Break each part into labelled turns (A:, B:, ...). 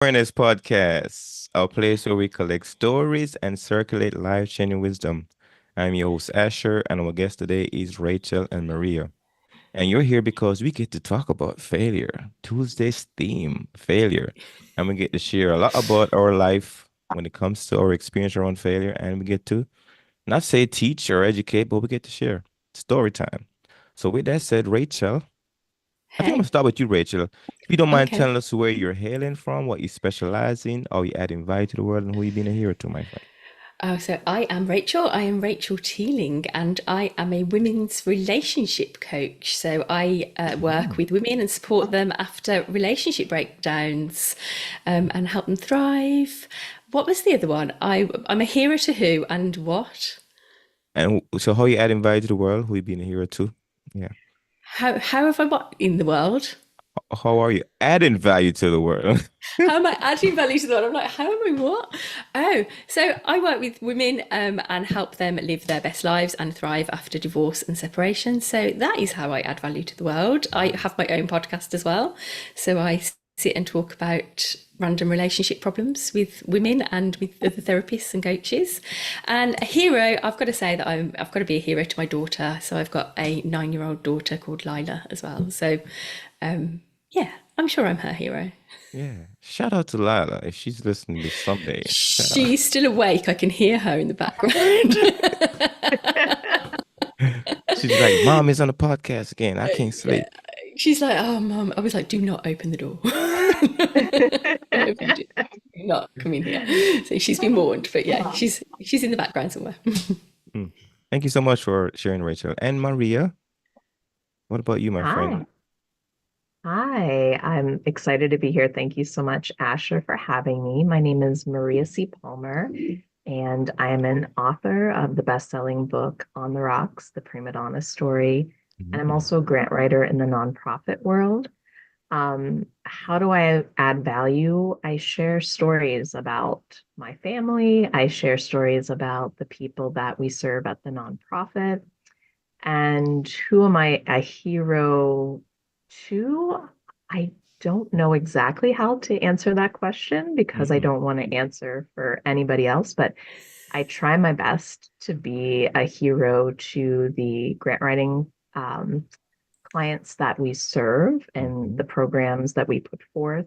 A: Awareness Podcast, a place where we collect stories and circulate life-changing wisdom. I'm your host, Asher, and our guest today is Rachel and Maria. And you're here because we get to talk about failure. Tuesday's theme, failure. And we get to share a lot about our life when it comes to our experience around failure. And we get to not say teach or educate, but we get to share story time. So with that said, Rachel, I think I'm gonna
B: Hey,
A: start with you, Rachel. If you don't mind
B: okay.
A: telling us where you're hailing from, what you specialize in, how you adding value to the world, and who you being a hero to, my friend.
B: So I am Rachel. I am Rachel Teeling, and I am a women's relationship coach. So I work
A: Mm.
B: with women and support them after relationship breakdowns, and help them thrive. What was the other one? I'm a hero to who and what?
A: And so, how you adding value to the world, who you being a hero to? Yeah.
B: How have I what in the world?
A: How are you adding value to the world?
B: How am I adding value to the world? I'm like, how am I what? Oh, so I work with women and help them live their best lives and thrive after divorce and separation. So that is how I add value to the world. I have my own podcast as well. So I sit and talk about random relationship problems with women and with other therapists and coaches. And a hero, I've got to say that I've got to be a hero to my daughter. So I've got a 9-year-old daughter called Lila as well. So yeah, I'm sure I'm her hero.
A: Yeah. Shout out to Lila if she's listening to this someday. Shout out.
B: She's still awake. I can hear her in the background.
A: She's like, Mom is on the podcast again. I can't
B: Yeah.
A: sleep.
B: She's like, oh, mum. I was like, do not open the door. Whatever you do, do not come in here. So she's been warned, but yeah, she's in the background somewhere.
A: Mm. Thank you so much for sharing, Rachel. And Maria, what about you, my friend?
C: Hi. Hi. I'm excited to be here. Thank you so much, Asher, for having me. My name is Maria C. Palmer, and I am an author of the best-selling book On the Rocks, The Prima Donna Story. And I'm
A: Mm.
C: also a grant writer in the nonprofit world. How do I add value? I share stories about my family. I share stories about the people that we serve at the nonprofit. And who am I a hero to? I don't know exactly how to answer that question because I
A: Mm.
C: don't want to answer for anybody else, but I try my best to be a hero to the grant writing clients that we serve and the
A: Mhm.
C: programs that we put forth.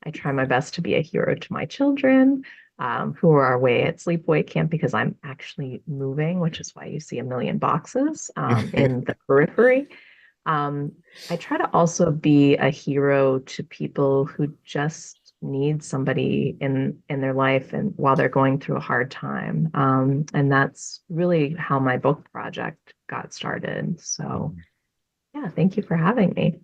C: I try my best to be a hero to my children who are away at sleepaway camp because I'm actually moving, which is why you see a million boxes in the periphery. Um, I try to also be a hero to people who just need somebody in their life and while they're going through a hard time. And that's really how my book project got started. So yeah, thank you for having me.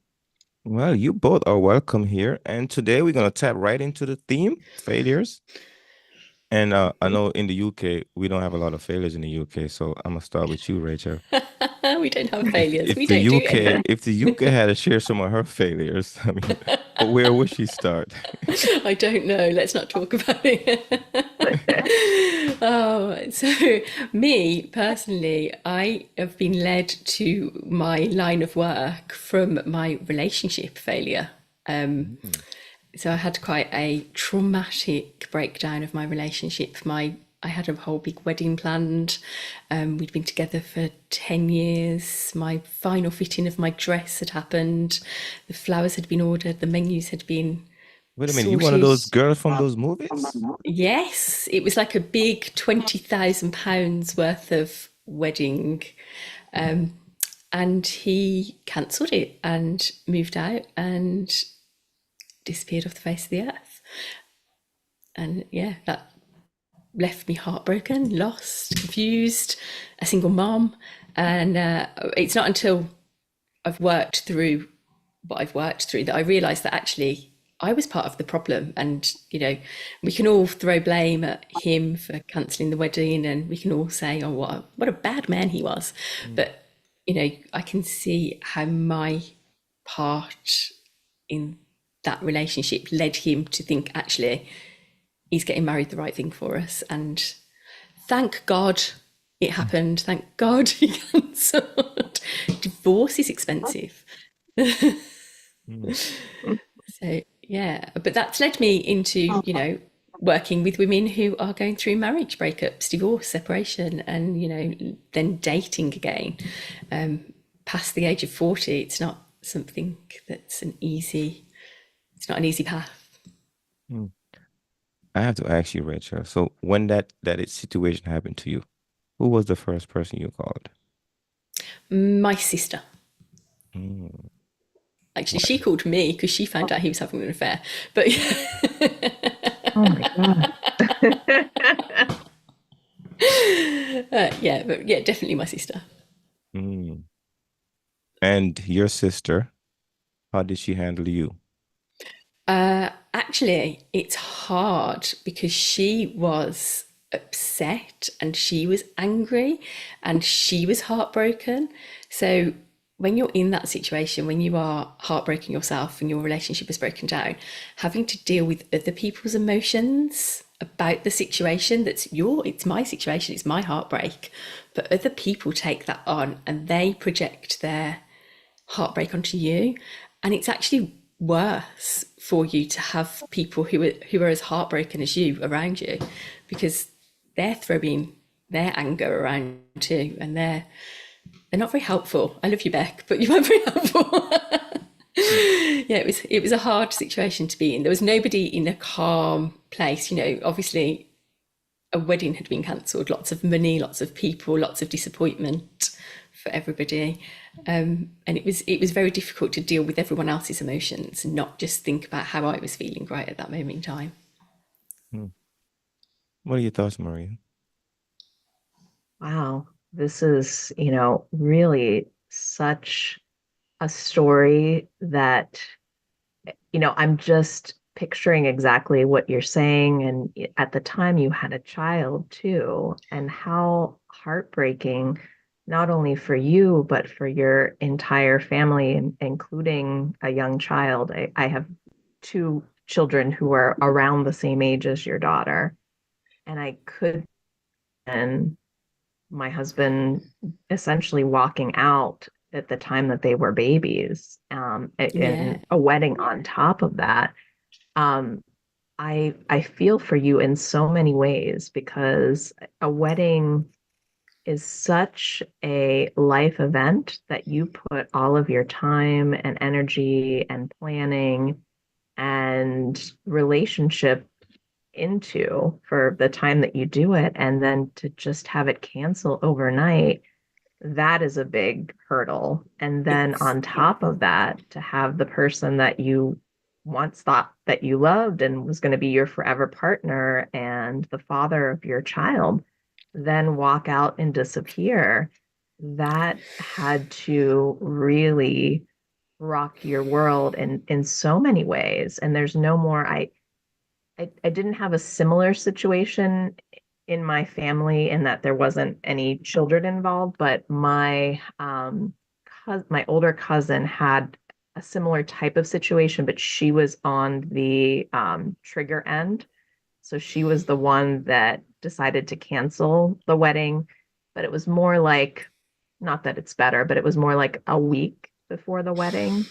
A: Well, you both are welcome here. And today we're going to tap right into the theme, failures. And I know in the UK, we don't have a lot of failures in the UK. So I'm going to start with you, Rachel.
B: We don't have
A: If
B: failures.
A: if
B: We
A: the
B: don't do
A: UK
B: anything.
A: if the UK had to share some of her failures, I mean, where would she start?
B: I don't know. Let's not talk about it. Oh, so me personally, I have been led to my line of work from my relationship failure.
A: Mm.
B: So I had quite a traumatic breakdown of my relationship. I had a whole big wedding planned. We'd been together for 10 years. My final fitting of my dress had happened. The flowers had been ordered. The menus had been
A: Wait a minute, you one of
B: sorted.
A: those girls from those movies?
B: Yes, it was like a big £20,000 worth of wedding. And he cancelled it and moved out and disappeared off the face of the earth. And yeah, that left me heartbroken, lost, confused, a single mom. And it's not until I've worked through what I've worked through that I realised that actually I was part of the problem. And, we can all throw blame at him for cancelling the wedding and we can all say, oh, what a bad man he was.
A: Mm.
B: But, I can see how my part in that relationship led him to think actually he's getting married the right thing for us. And thank God it happened. Thank God he cancelled. Divorce is expensive.
A: Mm.
B: So Yeah, but that's led me into, working with women who are going through marriage breakups, divorce, separation, and, then dating again. Past the age of 40, it's not something that's it's not an easy path.
A: Mm. I have to ask you, Rachel. So when that situation happened to you, who was the first person you called?
B: My sister,
A: Mm.
B: actually, she
A: Why?
B: called me because she found out he was having an affair. But
C: Oh my God.
B: yeah, but yeah, definitely my sister.
A: Mm. And your sister, how did she handle you?
B: Actually, it's hard because she was upset and she was angry and she was heartbroken. So, when you're in that situation, when you are heartbroken yourself and your relationship is broken down, having to deal with other people's emotions about the situation it's my situation, it's my heartbreak, but other people take that on and they project their heartbreak onto you, and it's actually worse for you to have people who are as heartbroken as you around you, because they're throwing their anger around too, and they're not very helpful. I love you, Beck, but you weren't very helpful.
A: Mm.
B: Yeah, it was a hard situation to be in. There was nobody in a calm place. Obviously a wedding had been cancelled, lots of money, lots of people, lots of disappointment for everybody, and it was very difficult to deal with everyone else's emotions and not just think about how I was feeling right at that moment in time.
A: Mm. What are your thoughts, Maria?
C: Wow. This is, really such a story that, I'm just picturing exactly what you're saying. And at the time, you had a child too, and how heartbreaking, not only for you, but for your entire family, including a young child. I have two children who are around the same age as your daughter, and I could, and my husband essentially walking out at the time that they were babies,
B: Yeah,
C: and a wedding on top of that. Um, I feel for you in so many ways because a wedding is such a life event that you put all of your time and energy and planning and relationship into for the time that you do it, and then to just have it cancel overnight, that is a big hurdle. And then
B: it's
C: on top of that, to have the person that you once thought that you loved and was going to be your forever partner and the father of your child then walk out and disappear, that had to really rock your world in so many ways. And there's no more, I didn't have a similar situation in my family in that there wasn't any children involved, but my older cousin had a similar type of situation, but she was on the trigger end. So she was the one that decided to cancel the wedding, but it was more like, not that it's better, but it was more like a week before the wedding.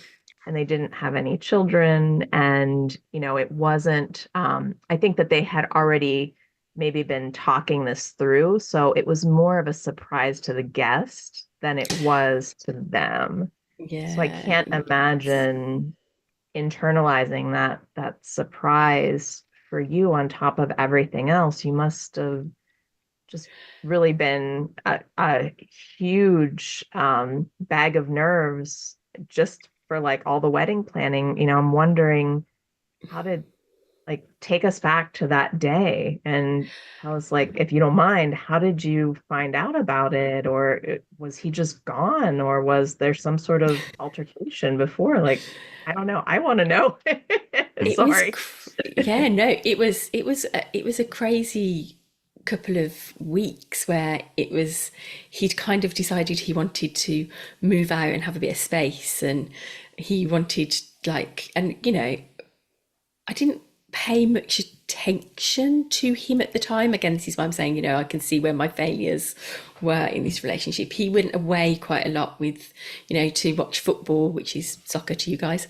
C: And they didn't have any children. And, it wasn't, I think that they had already maybe been talking this through. So it was more of a surprise to the guest than it was to them. So I
B: yeah,
C: can't imagine internalizing that surprise for you on top of everything else. You must have just really been a huge bag of nerves just for like all the wedding planning. I'm wondering, how did, like, take us back to that day and tell us, like, if you don't mind, how did you find out about it? Or was he just gone? Or was there some sort of altercation before? Like, I don't know. I want to know.
B: it was
C: Sorry.
B: yeah, no, it was a crazy couple of weeks where he'd kind of decided he wanted to move out and have a bit of space, and he wanted, like, and I didn't pay much attention to him at the time. Again, this is why I'm saying, I can see where my failures were in this relationship. He went away quite a lot with, to watch football, which is soccer to you guys.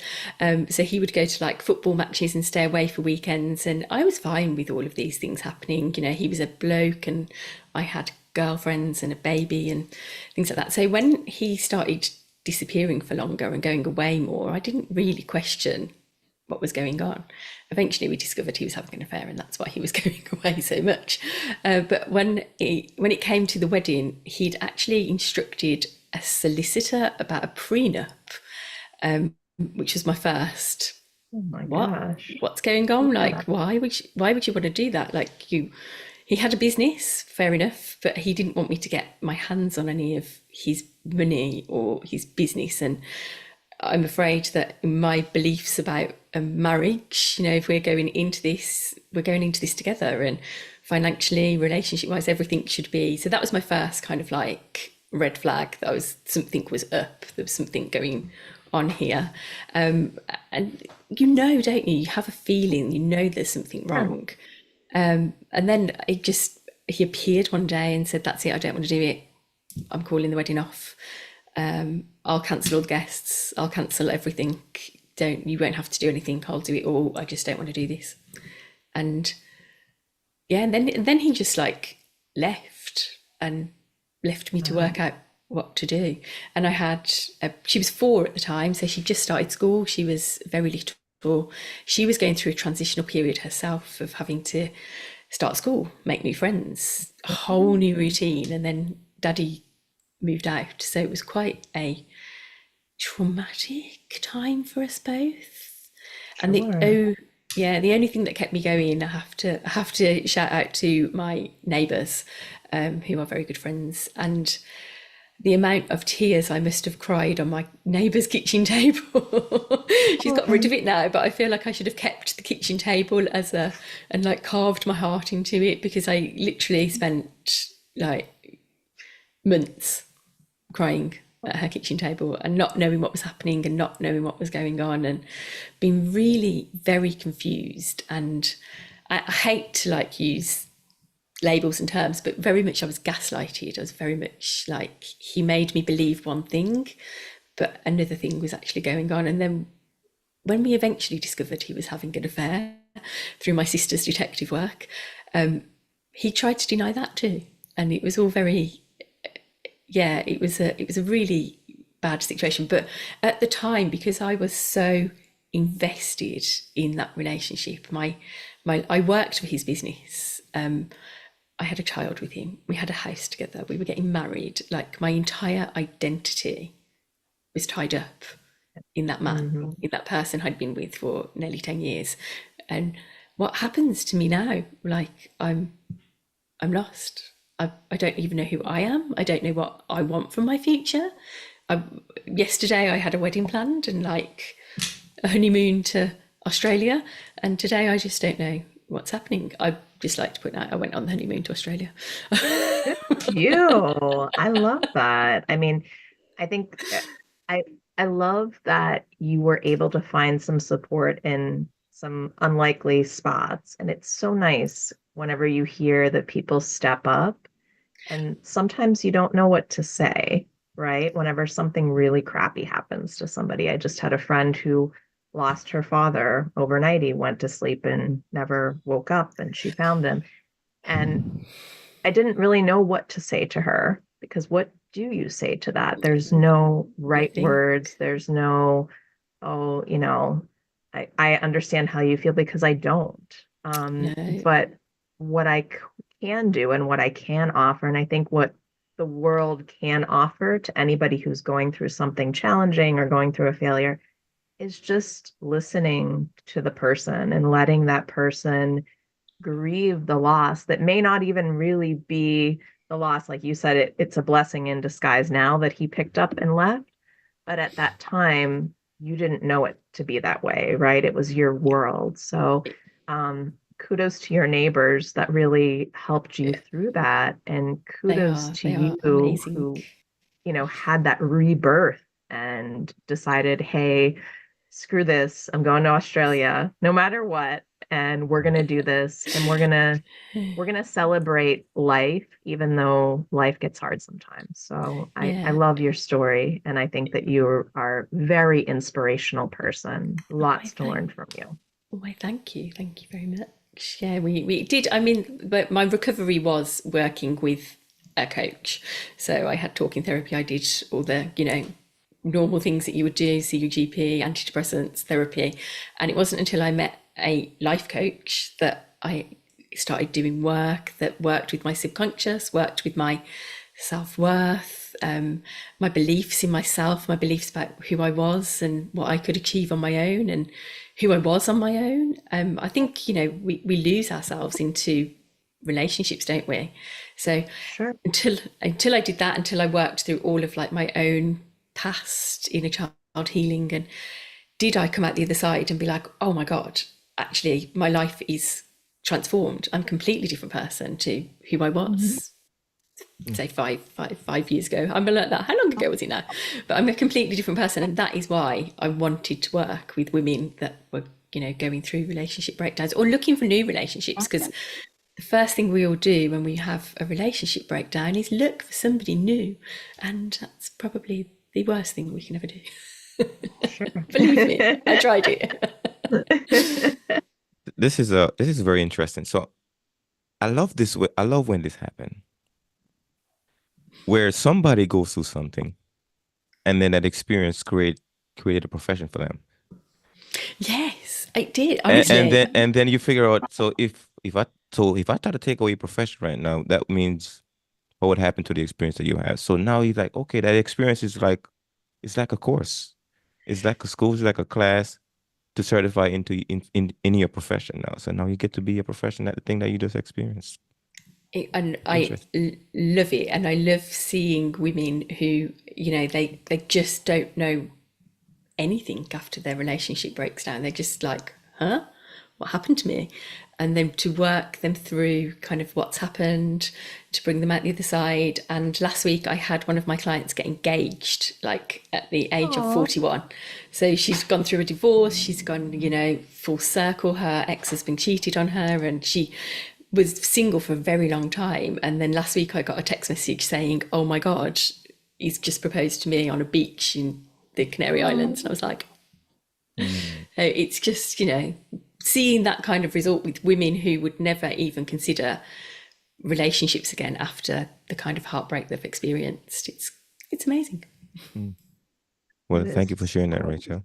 B: So he would go to like football matches and stay away for weekends. And I was fine with all of these things happening. He was a bloke and I had girlfriends and a baby and things like that. So when he started disappearing for longer and going away more, I didn't really question what was going on. Eventually we discovered he was having an affair and that's why he was going away so much. But when it came to the wedding, he'd actually instructed a solicitor about a prenup, which was my first.
C: Oh my gosh.
B: What's going on?
C: Yeah.
B: Like, why would you want to do that? Like, he had a business, fair enough, but he didn't want me to get my hands on any of his money or his business. And I'm afraid that in my beliefs about a marriage, if we're going into this together, and financially, relationship wise, everything should be. So that was my first kind of like red flag that something was up. There was something going on here. And don't you? You have a feeling, there's something wrong. And then he appeared one day and said, "That's it, I don't want to do it. I'm calling the wedding off. I'll cancel all the guests. I'll cancel everything. You won't have to do anything. I'll do it all. I just don't want to do this." And yeah, and then he just like left me to work out what to do. And she was 4 at the time, so she just started school. She was very little. She was going through a transitional period herself of having to start school, make new friends, a whole new routine, and then Daddy moved out. So it was quite a traumatic time for us both. And the only thing that kept me going, I have to shout out to my neighbours, who are very good friends, and the amount of tears I must have cried on my neighbour's kitchen table. She's got rid of it now, but I feel like I should have kept the kitchen table and like carved my heart into it, because I literally spent like months crying at her kitchen table and not knowing what was happening and not knowing what was going on and being really very confused. And I hate to like use labels and terms, but very much I was gaslighted. I was very much like, he made me believe one thing, but another thing was actually going on. And then when we eventually discovered he was having an affair through my sister's detective work, he tried to deny that too. And it was all very, it was a really bad situation. But at the time, because I was so invested in that relationship, I worked for his business. I had a child with him. We had a house together. We were getting married. Like, my entire identity was tied up in that man, in that person I'd been with for nearly 10 years. And what happens to me now? Like, I'm lost. I don't even know who I am. I don't know what I want from my future. Yesterday I had a wedding planned and like a honeymoon to Australia. And today I just don't know what's happening. I'd just like to point out I went on the honeymoon to Australia.
C: Good for you. I love that. I mean, I think I love that you were able to find some support in some unlikely spots. And it's so nice whenever you hear that people step up, and sometimes you don't know what to say, right? Whenever something really crappy happens to somebody. I just had a friend who lost her father overnight. He went to sleep and never woke up, and she found him. And I didn't really know what to say to her, because what do you say to that? There's no right words. There's no, I understand how you feel, because I don't.
B: No.
C: But what I can do and what I can offer, and I think what the world can offer to anybody who's going through something challenging or going through a failure, is just listening to the person and letting that person grieve the loss that may not even really be the loss. Like you said, it's a blessing in disguise now that he picked up and left. But at that time, you didn't know it to be that way, right? It was your world. So kudos to your neighbors that really helped you through that. And kudos to you who, had that rebirth and decided, hey, screw this, I'm going to Australia no matter what. and we're going to do this, and we're going to celebrate life, even though life gets hard sometimes. So I
B: Yeah.
C: love your story. And I think that you are a very inspirational person.
B: Why
C: Lots to
B: thank
C: learn from you.
B: why thank you. Thank you very much. Yeah, we did. I mean, but my recovery was working with a coach. So I had talking therapy. I did all the, normal things that you would do, see your GP, antidepressants, therapy. And it wasn't until I met a life coach that I started doing work that worked with my subconscious, worked with my self-worth, my beliefs in myself, my beliefs about who I was and what I could achieve on my own and who I was on my own. I think, we lose ourselves into relationships, don't we? So
C: Sure.
B: until I did that, until I worked through all of like my own past inner child healing, and did I come out the other side and be like, oh my God, actually my life is transformed. I'm a completely different person to who I
C: Mhm.
B: was, say 5 years ago. I'm like that. How long ago was it now? But I'm a completely different person, and that is why I wanted to work with women that were, going through relationship breakdowns or looking for new relationships. Because the first thing we all do when we have a relationship breakdown is look for somebody new, and that's probably the worst thing we can ever do.
C: Sure.
B: Believe me, I tried it.
A: This is very interesting. So I love this. I love when this happens, where somebody goes through something, and then that experience created a profession for them.
B: Yes, I did,
A: And
B: honestly.
A: then you figure out, so if I try to take away your profession right now, that means what would happen to the experience that you have. So now you're like, okay, that experience is like, it's like a course. It's like a school, it's like a class to certify in your profession now. So now you get to be a profession at the thing that you just experienced.
B: And I
A: Interesting.
B: love it, and I love seeing women who, they just don't know anything after their relationship breaks down. They're just like, huh? What happened to me? And then to work them through kind of what's happened, to bring them out the other side. And last week I had one of my clients get engaged, like at the age of
C: Aw.
B: 41. So she's gone through a divorce, she's gone, full circle. Her ex has been cheated on her, and she was single for a very long time. And then last week I got a text message saying, oh my God, he's just proposed to me on a beach in the Canary Islands. And I
C: Oh.
B: was like,
A: Mm.
B: it's just, seeing that kind of result with women who would never even consider relationships again after the kind of heartbreak they've experienced. It's amazing.
A: Mm.
C: It
A: Well, thank
C: is
A: you for sharing that,
C: so
A: Rachel.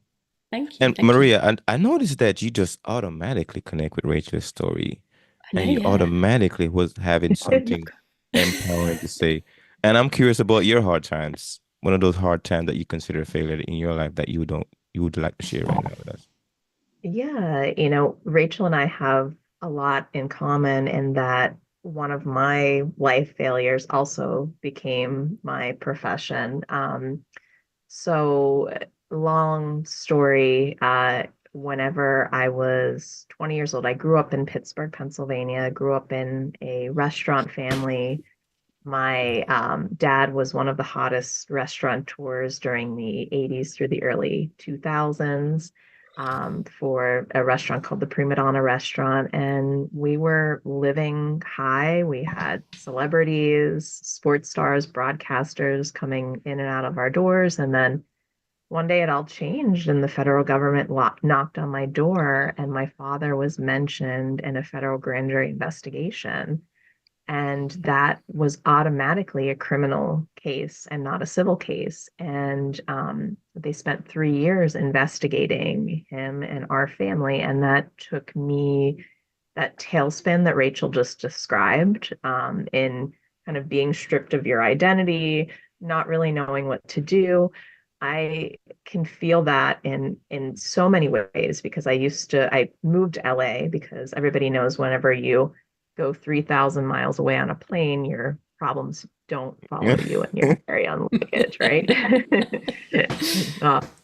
B: Thank you.
A: And
B: Thank you.
A: Maria, I noticed that you just automatically connect with Rachel's story,
B: I know,
A: and you
B: yeah.
A: automatically was having something empowering to say. And I'm curious about your hard times. One of those hard times that you consider failure in your life that you would like to share right now with us.
C: Yeah, Rachel and I have a lot in common in that one of my life failures also became my profession. So long story, whenever I was 20 years old, I grew up in Pittsburgh, Pennsylvania, grew up in a restaurant family. My dad was one of the hottest restaurateurs during the 80s through the early 2000s, for a restaurant called the Prima Donna Restaurant. And we were living high. We had celebrities, sports stars, broadcasters coming in and out of our doors. And then one day it all changed, and the federal government knocked on my door, and my father was mentioned in a federal grand jury investigation. And that was automatically a criminal case and not a civil case. And they spent 3 years investigating him and our family. And that took me, that tailspin that Rachel just described, in kind of being stripped of your identity, not really knowing what to do. I can feel that in so many ways, because I moved to LA because everybody knows whenever you go 3,000 miles away on a plane, your problems don't follow you and your carry-on luggage, right?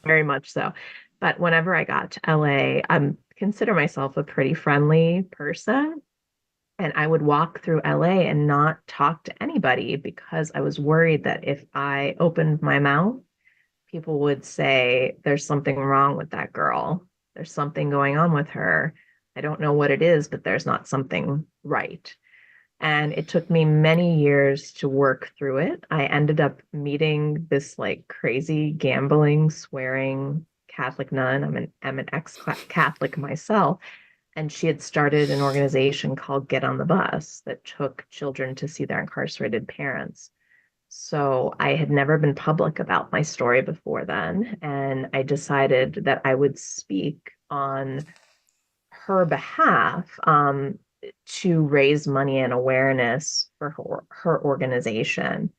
C: Very much so. But whenever I got to LA, I consider myself a pretty friendly person. And I would walk through LA and not talk to anybody because I was worried that if I opened my mouth, people would say, there's something wrong with that girl. There's something going on with her. I don't know what it is, but there's not something right. And it took me many years to work through it. I ended up meeting this like crazy gambling, swearing Catholic nun. I'm an ex-Catholic myself. And she had started an organization called Get on the Bus that took children to see their incarcerated parents. So I had never been public about my story before then. And I decided that I would speak on her behalf to raise money and awareness for her organization.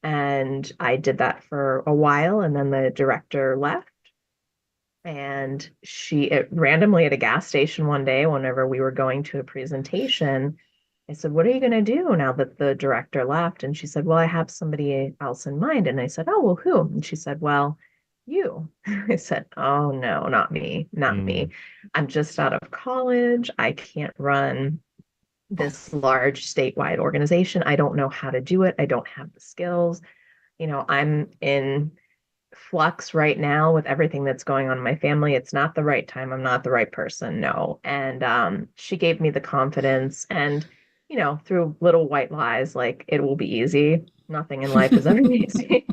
C: And I did that for a while, and then the director left. And randomly at a gas station one day, whenever we were going to a presentation, I said, "What are you going to do now that the director left?" And she said, "Well, I have somebody else in mind." And I said, "Oh, well, who?" And she said, "Well, you." I said, "Oh, no, not me, not me.
A: Mm.
C: I'm just out of college. I can't run this large statewide organization. I don't know how to do it. I don't have the skills. I'm in flux right now with everything that's going on in my family. It's not the right time. I'm not the right person. No." And she gave me the confidence and, through little white lies, like it will be easy. Nothing in life is ever easy.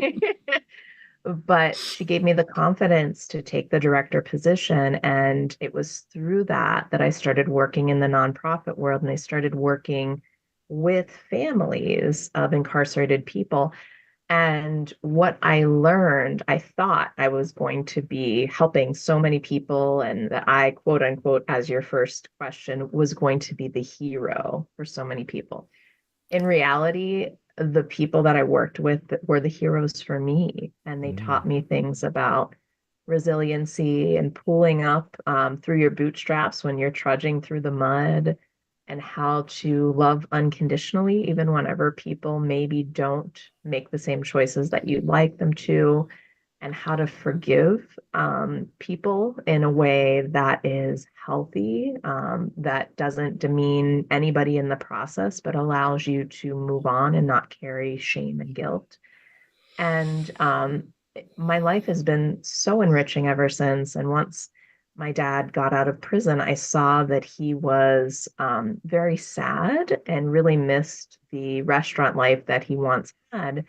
C: But she gave me the confidence to take the director position. And it was through that I started working in the nonprofit world, and I started working with families of incarcerated people. And what I learned, I thought I was going to be helping so many people, and that I, quote unquote, as your first question, was going to be the hero for so many people. In reality, the people that I worked with were the heroes for me, and they
A: Mm.
C: taught me things about resiliency and pulling up through your bootstraps when you're trudging through the mud, and how to love unconditionally, even whenever people maybe don't make the same choices that you'd like them to, and how to forgive people in a way that is healthy, that doesn't demean anybody in the process, but allows you to move on and not carry shame and guilt. And my life has been so enriching ever since. And once my dad got out of prison, I saw that he was very sad and really missed the restaurant life that he once had.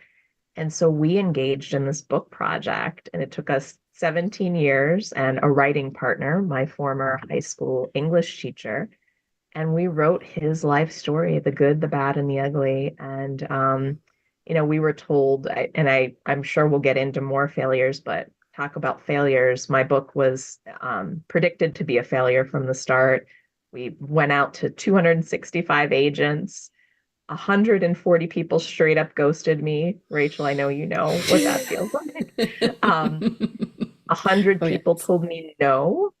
C: And so we engaged in this book project, and it took us 17 years and a writing partner, my former high school English teacher. And we wrote his life story, the good, the bad, and the ugly. And, we were told, I'm sure we'll get into more failures, but talk about failures. My book was predicted to be a failure from the start. We went out to 265 agents. 140 people straight up ghosted me. Rachel, I know you know what that feels like. 100
B: Oh,
C: people
B: yes.
C: told me no,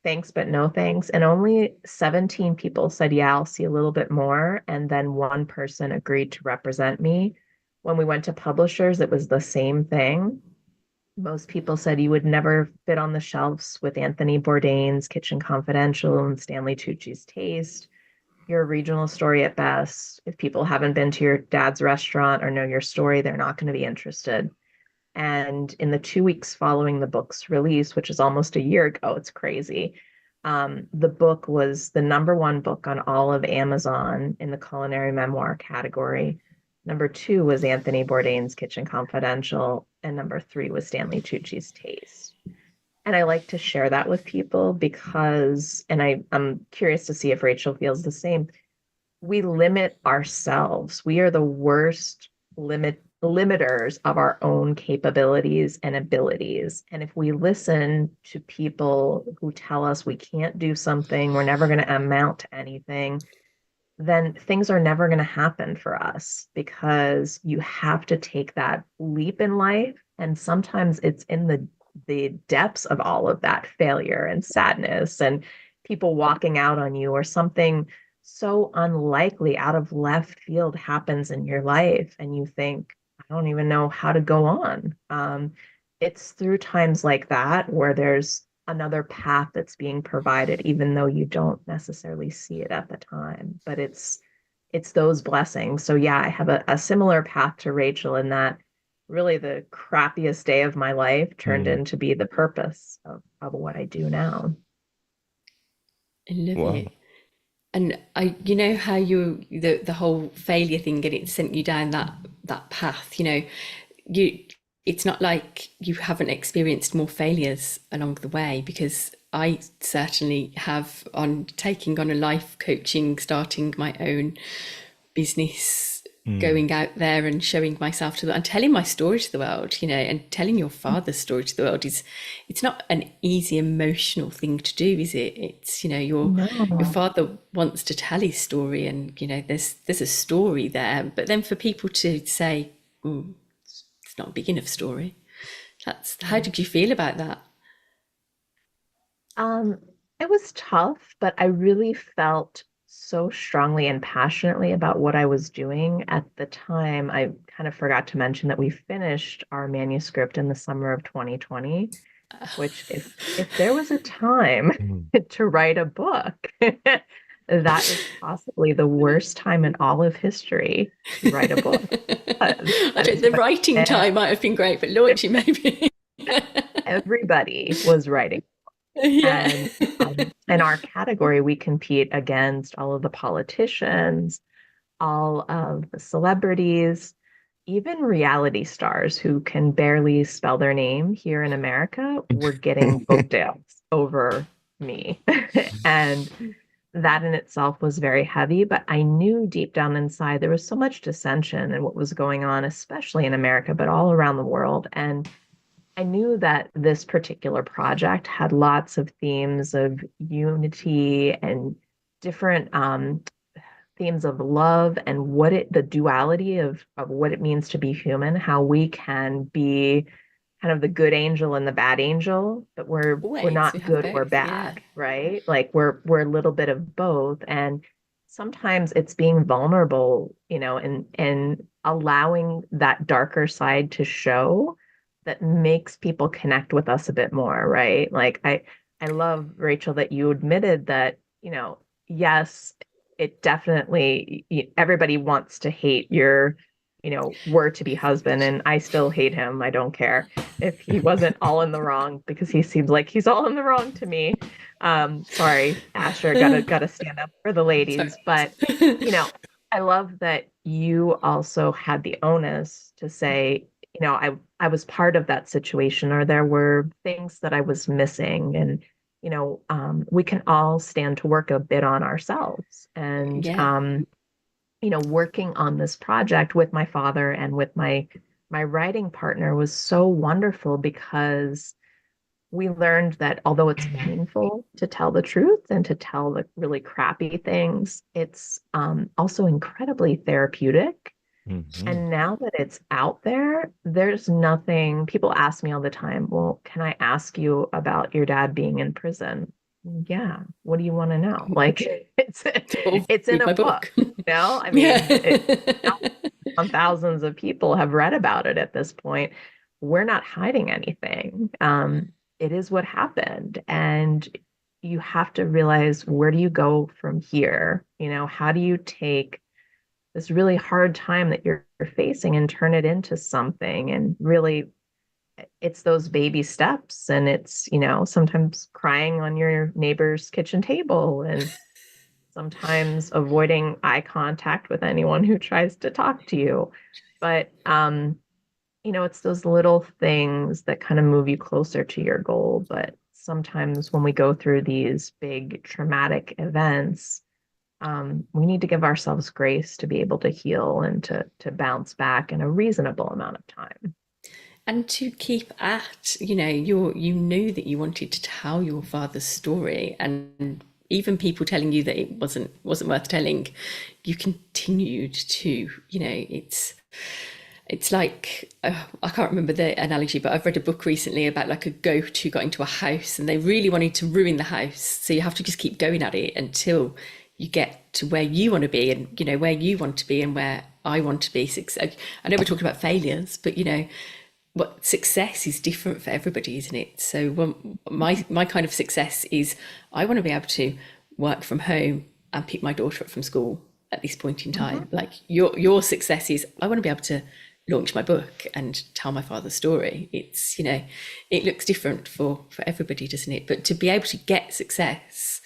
C: thanks, but no thanks. And only 17 people said, yeah, I'll see a little bit more. And then one person agreed to represent me. When we went to publishers, it was the same thing. Most people said you would never fit on the shelves with Anthony Bourdain's Kitchen Confidential and Stanley Tucci's Taste. You're a regional story at best. If people haven't been to your dad's restaurant or know your story, they're not going to be interested. And in the 2 weeks following the book's release, which is almost a year ago, it's crazy. The book was the number one book on all of Amazon in the culinary memoir category. Number two was Anthony Bourdain's Kitchen Confidential, and number three was Stanley Tucci's Taste. And I like to share that with people because, and I'm curious to see if Rachel feels the same. We limit ourselves. We are the worst limiters of our own capabilities and abilities. And if we listen to people who tell us we can't do something, we're never going to amount to anything, then things are never going to happen for us, because you have to take that leap in life. And sometimes it's in the depths of all of that failure and sadness and people walking out on you, or something so unlikely out of left field happens in your life, and you think, I don't even know how to go on. It's through times like that where there's another path that's being provided, even though you don't necessarily see it at the time. But it's those blessings. So yeah, I have a similar path to Rachel, in that really the crappiest day of my life turned
A: Mm.
C: into be the purpose of what I do now.
B: I love
A: Wow.
B: it. And you know how the whole failure thing and it sent you down that path. You it's not like you haven't experienced more failures along the way, because I certainly have, on taking on a life coaching, starting my own business,
A: Mm.
B: going out there and showing myself to the and telling my story to the world, and telling your father's story to the world it's not an easy emotional thing to do, is it? It's, your
C: No.
B: father wants to tell his story, and there's a story there, but then for people to say, it's not a big enough story. That's How
C: Right.
B: did you feel about that?
C: Um, it was tough, but I really felt so strongly and passionately about what I was doing at the time. I kind of forgot to mention that we finished our manuscript in the summer of 2020, which if there was a time
A: Mm.
C: to write a book, that is possibly the worst time in all of history to write a book.
B: I
C: That
B: don't,
C: is
B: the
C: when
B: writing time might have been great, but launching maybe.
C: everybody was writing.
B: Yeah.
C: And in our category, we compete against all of the politicians, all of the celebrities, even reality stars who can barely spell their name here in America were getting book deals over me. And that in itself was very heavy, but I knew deep down inside there was so much dissension in what was going on, especially in America, but all around the world. And I knew that this particular project had lots of themes of unity and different themes of love and the duality of what it means to be human, how we can be kind of the good angel and the bad angel, but we're
B: Always, we
C: not
B: have
C: good or
B: both. Yeah.
C: bad, right? Like we're a little bit of both. And sometimes it's being vulnerable, and allowing that darker side to show that makes people connect with us a bit more, right? Like I love, Rachel, that you admitted that, yes, it definitely, everybody wants to hate your, were to be husband, and I still hate him. I don't care if he wasn't all in the wrong, because he seems like he's all in the wrong to me. Sorry, Asher, gotta stand up for the
B: Sorry.
C: ladies. But, you know, I love that you also had the onus to say, I was part of that situation, or there were things that I was missing. And, we can all stand to work a bit on ourselves. And,
B: Yeah.
C: working on this project with my father and with my writing partner was so wonderful, because we learned that although it's painful to tell the truth and to tell the really crappy things, it's also incredibly therapeutic.
A: Mhm.
C: And now that it's out there, there's nothing. People ask me all the time, well, can I ask you about your dad being in prison? Yeah. What do you want to know? Like it's
B: Or
C: it's in
B: read
C: a
B: my
C: book,
B: book.
C: I mean,
B: Yeah.
C: on thousands of people have read about it at this point. We're not hiding anything. It is what happened. And you have to realize, where do you go from here? How do you take this really hard time that you're facing and turn it into something? And really, it's those baby steps. And it's, sometimes crying on your neighbor's kitchen table, and sometimes avoiding eye contact with anyone who tries to talk to you. But it's those little things that kind of move you closer to your goal. But sometimes when we go through these big traumatic events, we need to give ourselves grace to be able to heal and to bounce back in a reasonable amount of time.
B: And to keep at, you knew that you wanted to tell your father's story, and even people telling you that it wasn't worth telling, you continued to, it's like, I can't remember the analogy, but I've read a book recently about like a goat who got into a house and they really wanted to ruin the house. So you have to just keep going at it until you get to where you want to be, and where you want to be and where I want to be. I know we're talking about failures, but what success is different for everybody, isn't it? So my kind of success is, I want to be able to work from home and pick my daughter up from school at this point in time.
C: Mhm.
B: Like your success is, I want to be able to launch my book and tell my father's story. It's, it looks different for everybody, doesn't it? But to be able to get success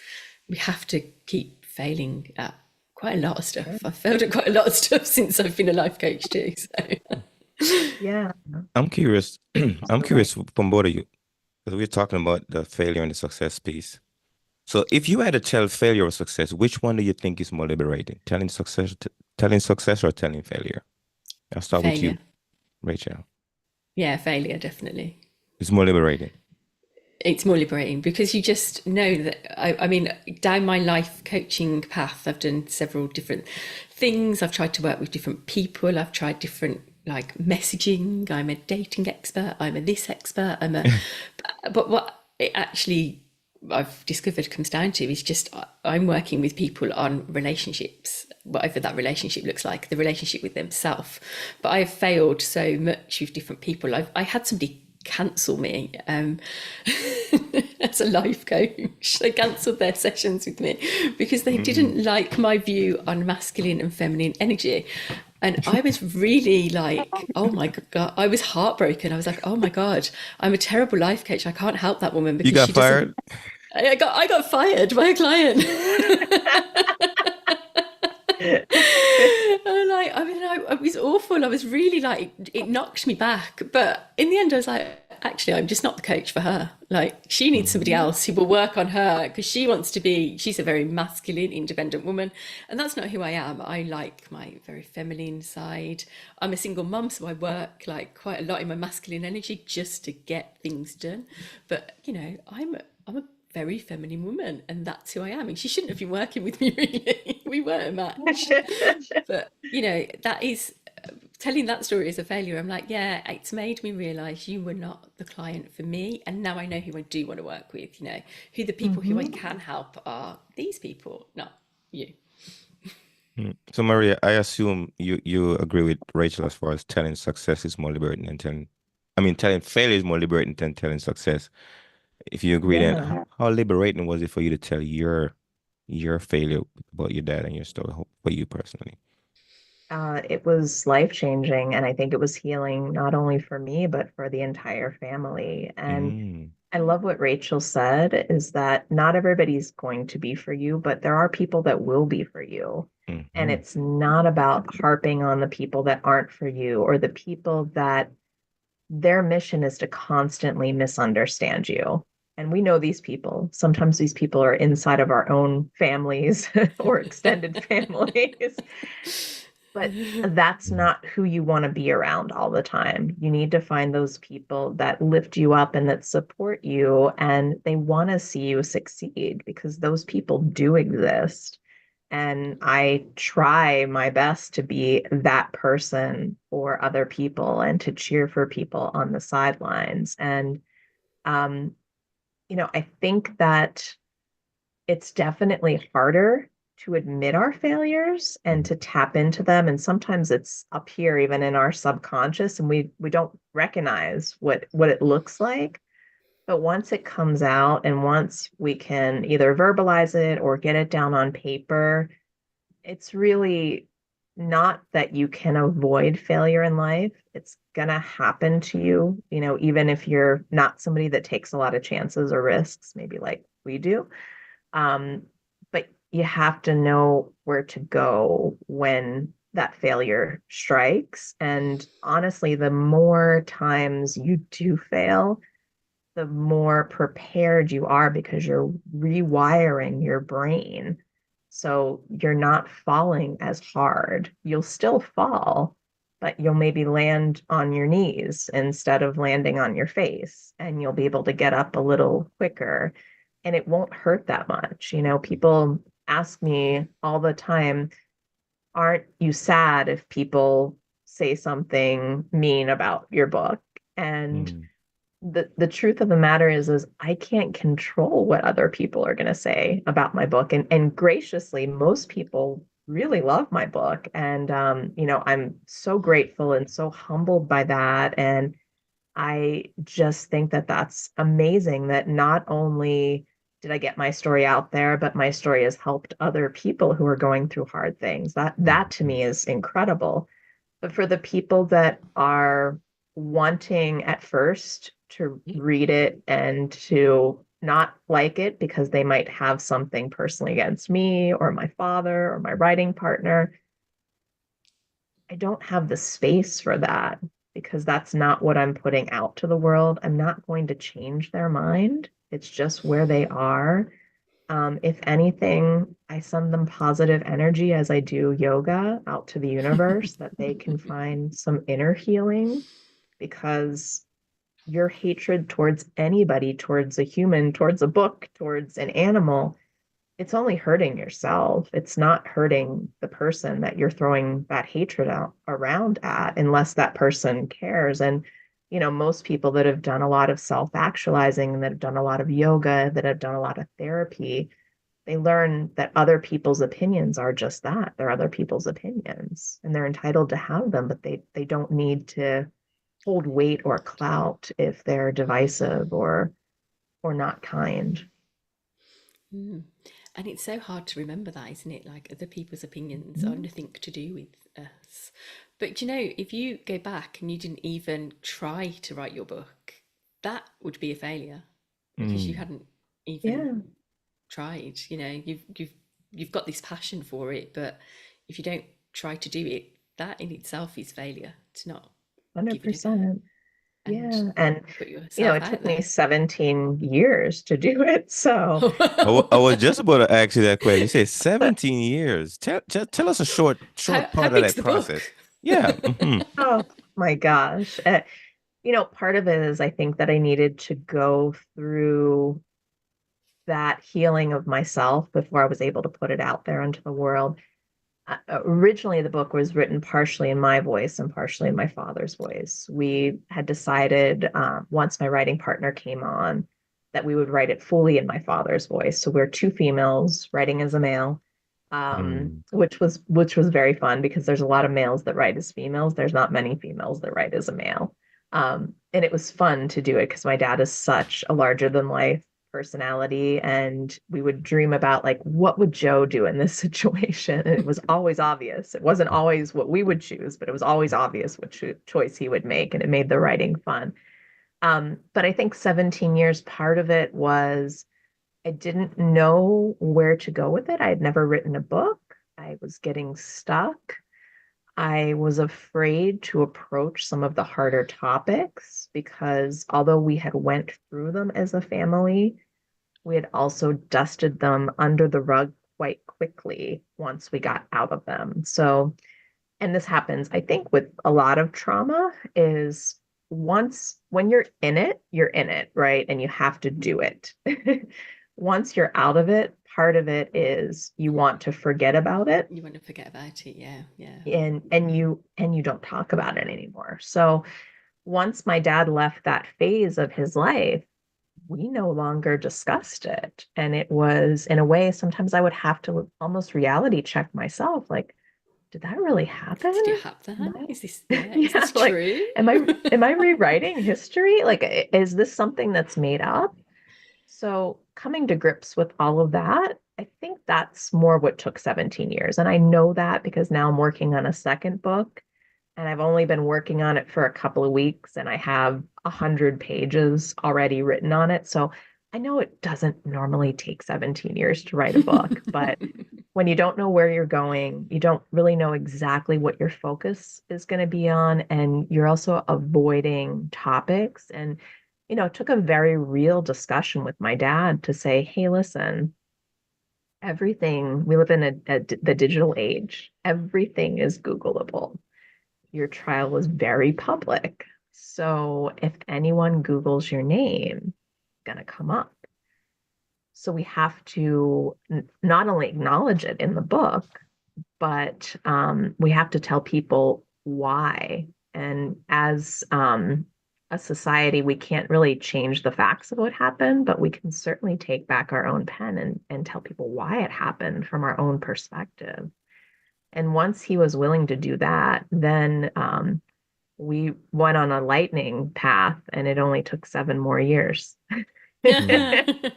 B: we have to keep failing at quite a lot of stuff. I've failed at quite a lot of stuff since I've been a life coach too. So
C: Yeah.
A: I'm curious. I'm
C: Absolutely.
A: curious from both of you because we're talking about the failure and the success piece. So, if you had to tell failure or success, which one do you think is more liberating? Telling success, or telling failure? I'll start with you,
B: failure.
A: Rachel.
B: Yeah, failure, definitely.
A: It's more liberating.
B: It's more liberating because you just know that I mean, down my life coaching path, I've done several different things. I've tried to work with different people. I've tried different like messaging. I'm a dating expert. I'm a this expert. But what it actually I've discovered comes down to is just I'm working with people on relationships, whatever that relationship looks like, the relationship with themselves. But I have failed so much with different people. I had somebody cancel me as a life coach. They cancelled their sessions with me because they
A: Mm.
B: didn't like my view on masculine and feminine energy. And I was really like, oh my God, I was heartbroken. I was like, oh my God, I'm a terrible life coach. I can't help that woman
A: You
B: because
A: got
B: she doesn't.
A: fired?
B: I got fired by a client. It was awful. I was really like, it knocked me back. But in the end, I was like, actually, I'm just not the coach for her. Like, she needs somebody
A: Mhm.
B: else who will work on her because she's a very masculine, independent woman. And that's not who I am. I like my very feminine side. I'm a single mum, so I work like quite a lot in my masculine energy just to get things done. But, I'm a very feminine woman, and that's who I am. And she shouldn't have been working with me, really. We weren't a match. But, that is telling that story as a failure. I'm like, yeah, it's made me realize you were not the client for me. And now I know who I do want to work with, who the people who I
C: Mhm.
B: can help are these people, not you.
A: Mm. So, Maria, I assume you agree with Rachel as far as telling success is more liberating than telling failure is more liberating than telling success. If you agree, then
C: Yeah.
A: how liberating was it for you to tell your failure about your dad and your story for you personally?
C: It was life-changing, and I think it was healing not only for me, but for the entire family. And
A: Mm.
C: I love what Rachel said is that not everybody's going to be for you, but there are people that will be for you. And
A: Mm-hmm.
C: it's not about harping on the people that aren't for you or the people that their mission is to constantly misunderstand you. And we know these people. Sometimes these people are inside of our own families or extended families. But that's not who you want to be around all the time. You need to find those people that lift you up and that support you, and they want to see you succeed because those people do exist. And I try my best to be that person for other people and to cheer for people on the sidelines. And, um, I think that it's definitely harder to admit our failures and to tap into them. And sometimes it's up here, even in our subconscious, and we don't recognize what it looks like. But once it comes out and once we can either verbalize it or get it down on paper, it's really not that you can avoid failure in life. It's gonna happen to you, even if you're not somebody that takes a lot of chances or risks, maybe like we do. Um, but you have to know where to go when that failure strikes. And honestly, the more times you do fail, the more prepared you are because you're rewiring your brain. So you're not falling as hard. You'll still fall, but you'll maybe land on your knees instead of landing on your face, and you'll be able to get up a little quicker and it won't hurt that much. People ask me all the time, aren't you sad if people say something mean about your book? And
A: Mm.
C: the truth of the matter is I can't control what other people are going to say about my book. And graciously, most people really love my book. And I'm so grateful and so humbled by that. And I just think that that's amazing that not only did I get my story out there, but my story has helped other people who are going through hard things. That to
A: Mhm.
C: me is incredible. But for the people that are wanting at first to read it and to not like it because they might have something personally against me or my father or my writing partner. I don't have the space for that because that's not what I'm putting out to the world. I'm not going to change their mind. It's just where they are. If anything, I send them positive energy as I do yoga out to the universe that they can find some inner healing because your hatred towards anybody, towards a human, towards a book, towards an animal, it's only hurting yourself. It's not hurting the person that you're throwing that hatred out around at, unless that person cares. And, most people that have done a lot of self-actualizing and that have done a lot of yoga, that have done a lot of therapy, they learn that other people's opinions are just that. They're other people's opinions and they're entitled to have them, but they don't need to hold weight or clout if they're divisive or not kind.
B: Mm. And it's so hard to remember that, isn't it? Like other people's opinions are
C: Mhm.
B: nothing to do with us. But if you go back and you didn't even try to write your book, that would be a failure because you
A: Mm.
B: hadn't even
C: Yeah,
B: tried. You've got this passion for it, but if you don't try to do it, that in itself is failure to not give it a go
C: 100%.
B: and
C: Yeah. And,
B: put yourself
C: it
B: out
C: took me
B: there.
C: 17 years to do it. So,
A: I was just about to ask you that question. You said 17 years. Tell us a short
B: How
A: part of
B: big's
A: that
B: the book?
A: process. Yeah.
C: oh my gosh. Part of it is I think that I needed to go through that healing of myself before I was able to put it out there into the world. Originally, the book was written partially in my voice and partially in my father's voice. We had decided once my writing partner came on that we would write it fully in my father's voice. So we're two females writing as a male,
A: Mm.
C: which was very fun because there's a lot of males that write as females. There's not many females that write as a male. And it was fun to do it because my dad is such a larger than life personality, and we would dream about like what would Joe do in this situation, and it was always obvious. It wasn't always what we would choose, but it was always obvious what choice he would make, and it made the writing fun. But I think 17 years, part of it was I didn't know where to go with it. I had never written a book. I was getting stuck. I was afraid to approach some of the harder topics because although we had went through them as a family, we had also dusted them under the rug quite quickly once we got out of them. So, and this happens, I think, with a lot of trauma is once when you're in it, right? And you have to do it. Once you're out of it, part of it is you want to forget about it
B: You want to forget about it, yeah, yeah.
C: and you don't talk about it anymore. So once my dad left that phase of his life, we no longer discussed it. And it was, in a way, sometimes I would have to almost reality check myself, like, did that really happen?
B: Did it happen?
C: Am
B: Is this, yeah, is
C: yeah,
B: this
C: like,
B: true?
C: am I rewriting history? Like, is this something that's made up? So coming to grips with all of that, I think that's more what took 17 years. And I know that because now I'm working on a second book and I've only been working on it for a couple of weeks and I have 100 pages already written on it. So I know it doesn't normally take 17 years to write a book, but when you don't know where you're going, you don't really know exactly what your focus is going to be on, and you're also avoiding topics. And, it took a very real discussion with my dad to say, hey, listen, everything, we live in the digital age, everything is Googleable. Your trial was very public. So if anyone Googles your name, it's going to come up. So we have to not only acknowledge it in the book, but we have to tell people why. And as a society, we can't really change the facts of what happened, but we can certainly take back our own pen and tell people why it happened from our own perspective. And once he was willing to do that, then we went on a lightning path, and it only took 7 more years.
A: Mm.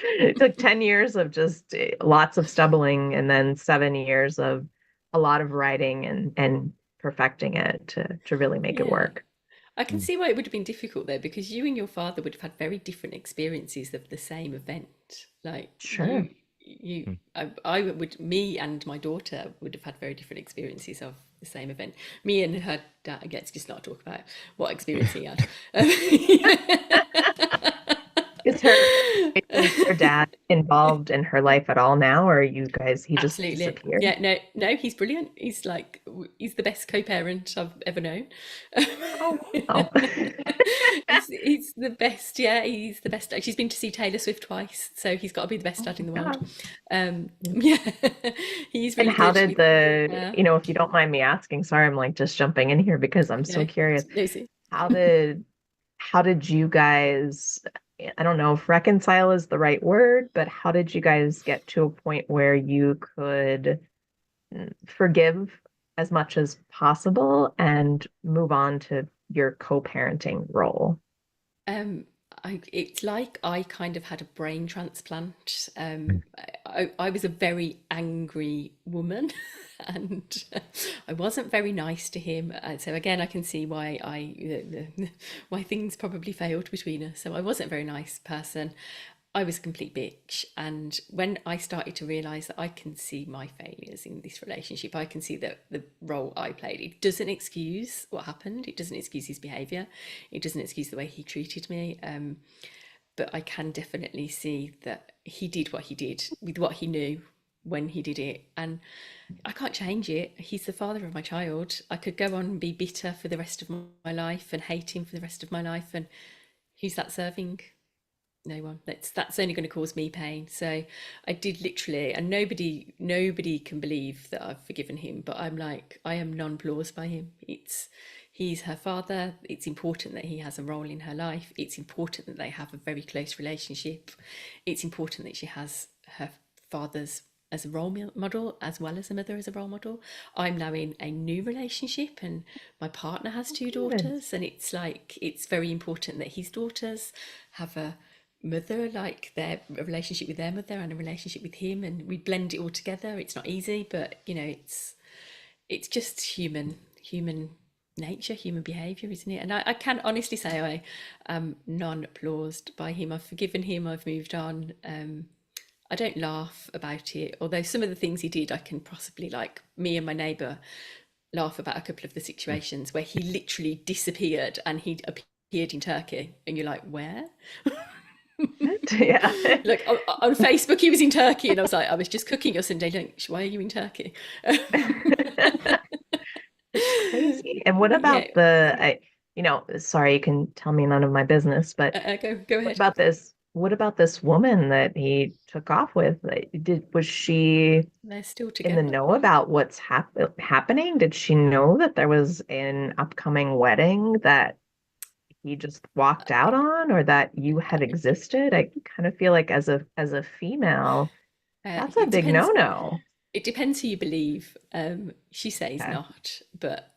C: It took 10 years of just lots of stumbling and then 7 years of a lot of writing and perfecting it to really make it
B: Yeah.
C: work.
B: I can see why it would have been difficult though, because you and your father would have had very different experiences of the same event. Like
C: Sure.
A: Mm.
B: I would, me and my daughter would have had very different experiences of the same event. Me and her dad, let's just not talk about what experience he had.
C: Is her dad involved in her life at all now, or are you guys, he just
B: Absolutely.
C: disappeared?
B: Yeah, no, he's brilliant. He's like, he's the best co-parent I've ever known.
C: Oh, wow.
B: He's the best. Yeah, he's the best. She's been to see Taylor Swift twice, so he's got to be the best
C: Oh
B: dad in the
C: my
B: world.
C: God.
B: Yeah, he's
C: And
B: really
C: how
B: good.
C: did
B: Yeah,
C: if you don't mind me asking, sorry, I'm like just jumping in here because I'm so
B: no,
C: curious.
B: Lucy.
C: How did how did you guys, I don't know if reconcile is the right word, but how did you guys get to a point where you could forgive as much as possible and move on to your co-parenting role?
B: Um, it's like I kind of had a brain transplant. I was a very angry woman, and I wasn't very nice to him. So again, I can see why why things probably failed between us. So I wasn't a very nice person. I was a complete bitch. And when I started to realise that I can see my failures in this relationship, I can see that the role I played, it doesn't excuse what happened. It doesn't excuse his behaviour. It doesn't excuse the way he treated me. But I can definitely see that he did what he did with what he knew when he did it. And I can't change it. He's the father of my child. I could go on and be bitter for the rest of my life and hate him for the rest of my life. And who's that serving? No one. That's only going to cause me pain. So I did literally, and nobody can believe that I've forgiven him, but I'm like, I am nonplussed by him. He's her father. It's important that he has a role in her life. It's important that they have a very close relationship. It's important that she has her father's as a role model as well as a mother as a role model. I'm now in a new relationship, and my partner has two
C: Good.
B: daughters, and it's like it's very important that his daughters have a mother, like their a relationship with their mother and a relationship with him, and we blend it all together. It's not easy, but it's just human nature, human behavior, isn't it? And I can honestly say I am nonplussed by him. I've forgiven him, I've moved on. I don't laugh about it, although some of the things he did I can possibly, like me and my neighbour laugh about a couple of the situations where he literally disappeared and he appeared in Turkey, and you're like, where?
C: Yeah.
B: Look, on Facebook, he was in Turkey, and I was like, I was just cooking your Sunday lunch. Why are you in Turkey?
C: It's crazy. And what
B: Yeah,
C: about sorry, you can tell me none of my business, but
B: go
C: what
B: ahead.
C: about this woman that he took off with? Was she
B: They're still
C: in the
B: together.
C: know about what's happening? Did she know that there was an upcoming wedding that he just walked out on, or that you had existed? I kind of feel like as a female, that's a
B: It
C: big
B: depends.
C: no-no.
B: It depends who you believe. She says
C: Okay.
B: not, but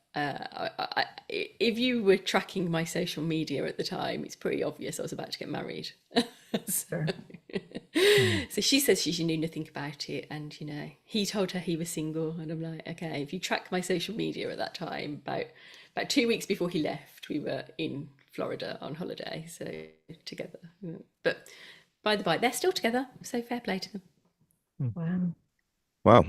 B: if you were tracking my social media at the time, it's pretty obvious I was about to get married. so,
C: Sure.
A: Mm.
B: so she says she knew nothing about it, and he told her he was single, and I'm like, okay, if you track my social media at that time, about 2 weeks before he left, we were in Florida on holiday, so together. But by the by, they're still together, so fair play to them.
A: Mm.
C: Wow.
A: Wow.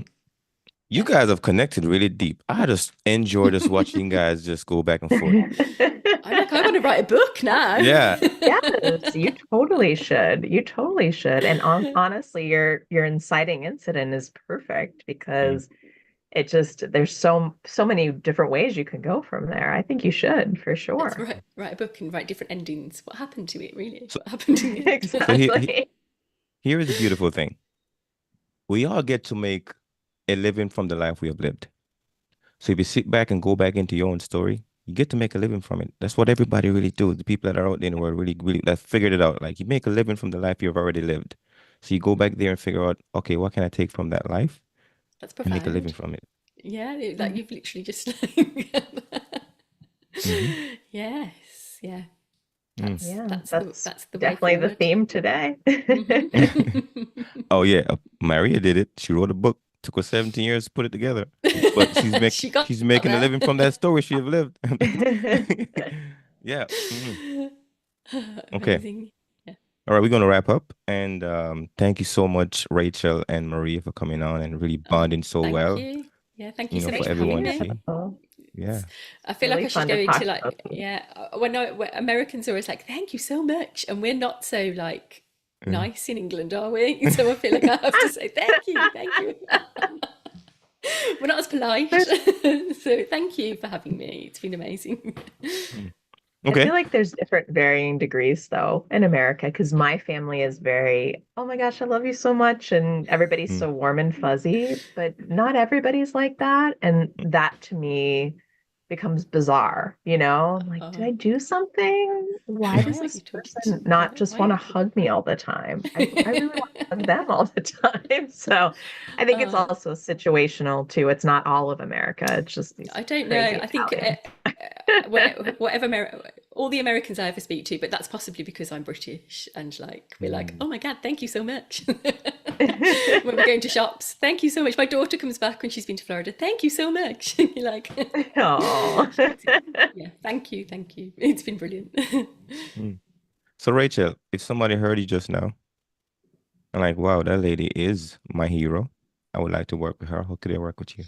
A: You
B: Yeah.
A: guys have connected really deep. I just enjoy just watching you guys just go back and forth.
B: I'm like, I want to write a book now.
A: Yeah.
C: Yes, you totally should. You totally should. And honestly, your inciting incident is perfect
A: Mm.
C: because there's so many different ways you can go from there. I think you should for
B: Let's
C: sure.
B: write a book and write different endings. What happened to it, really?
A: So,
B: What happened in the end?
A: so
C: Exactly.
A: here is the beautiful thing. We all get to make a living from the life we have lived. So if you sit back and go back into your own story, you get to make a living from it. That's what everybody really do. The people that are out there in the world really, really that figured it out. Like you make a living from the life you've already lived. So you go back there and figure out, okay, what can I take from that life
B: That's
A: and make a living
B: profound.
A: from it?
B: Yeah, like
C: Mm.
B: you've literally just.
A: Hmm.
B: Yes, yeah.
A: Mm.
C: Yeah, that's
B: That's the way
C: definitely the
B: forward.
C: theme today.
A: Oh yeah, Maria did it. She wrote a book. Took her 17 years to put it together, but
B: She got
A: she's making a
B: there.
A: living from that story she have lived. Yeah. Mhm. Okay.
B: Amazing. Yeah.
A: All right, we're gonna wrap up, and thank you so much, Rachel and Maria, for coming on and really
B: Oh,
A: bonding so
B: thank
A: well.
B: you. Yeah, thank you
A: You know,
B: so
A: for
B: much for
C: Thank
B: having
A: everyone to
C: you.
B: me.
A: see. Yeah.
B: It's, I feel like
C: Really
B: I should
C: fun
B: go
C: to
B: into
C: talk
B: like,
C: about this.
B: yeah, when Americans are always like, thank you so much. And we're not so like
A: Mm.
B: nice in England, are we? So I feel like I have to say, thank you, thank you. We're not as polite.
C: There's
B: So thank you for having me. It's been amazing.
A: Mm.
C: I feel
A: Okay.
C: like there's different varying degrees though in America because my family is very, oh my gosh, I love you so much, and everybody's
A: Mm.
C: so warm and fuzzy, but not everybody's like that. And that to me becomes bizarre, you know? I'm like, did I
B: Oh,
C: do something? Why does
B: why are
C: this
B: you talking to,
C: person not
B: yeah,
C: just
B: why?
C: want to hug me all the time? I really want to hug them all the time. So I think it's
B: Uh,
C: also situational too. It's not all of America, it's just these
B: I don't know.
C: crazy
B: I think
C: Italians.
B: whatever all the Americans I ever speak to, but that's possibly because I'm British and like we're like,
A: Mm.
B: oh my God, thank you so much. When we're going to shops, thank you so much. My daughter comes back when she's been to Florida. Thank you so much. You're like,
C: Oh.
B: yeah, thank you. It's been brilliant.
A: Mm. So, Rachel, if somebody heard you just now, and like, wow, that lady is my hero, I would like to work with her. How could I work with you?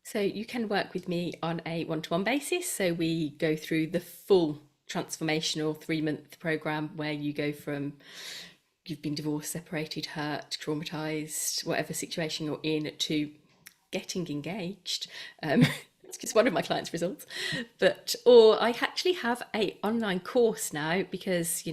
B: So you can work with me on a one-to-one basis. So we go through the full transformational 3-month program where you go from you've been divorced, separated, hurt, traumatized, whatever situation you're in, to getting engaged. It's just one of my clients' results. But or I actually have a online course now because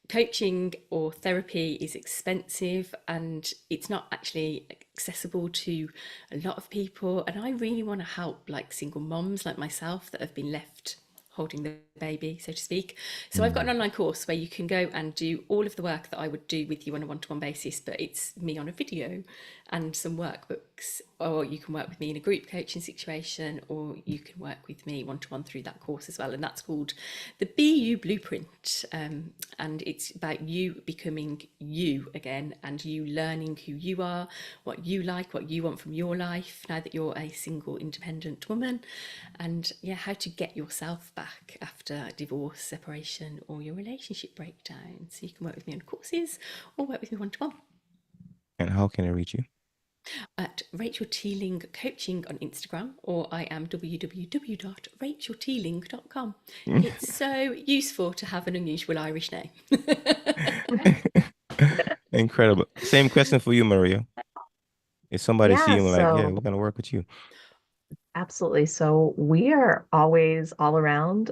B: coaching or therapy is expensive and it's not actually accessible to a lot of people, and I really want to help like single moms like myself that have been left holding the baby, so to speak. So I've got an
A: Mm.
B: online course where you can go and do all of the work that I would do with you on a one-to-one basis, but it's me on a video and some workbooks, or you can work with me in a group coaching situation, or you can work with me one-to-one through that course as well. And that's called the BU Blueprint. And it's about you becoming you again and you learning who you are, what you like, what you want from your life now that you're a single independent woman, and yeah, how to get yourself back after divorce, separation, or your relationship breakdown. So you can work with me on courses or work with me one to one
A: And how can I reach you?
B: at Rachel Teeling Coaching on Instagram, or I am www.rachelteeling.com. It's so useful to have an unusual Irish name.
A: Incredible. Same question for you, Maria. If somebody see
C: Yeah,
A: you and like, yeah,
C: so
A: we're gonna work with you.
C: absolutely. So we are always all around,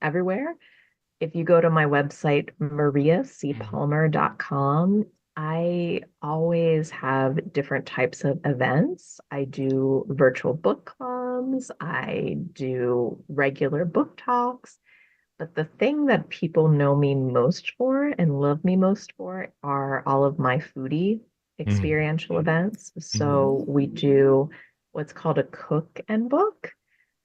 C: everywhere. If you go to my website,
A: Mhm.
C: mariacpalmer.com, I always have different types of events. I do virtual book clubs, I do regular book talks. But the thing that people know me most for and love me most for are all of my foodie
A: Mm.
C: experiential events.
A: Mm.
C: So we do what's called a cook and book,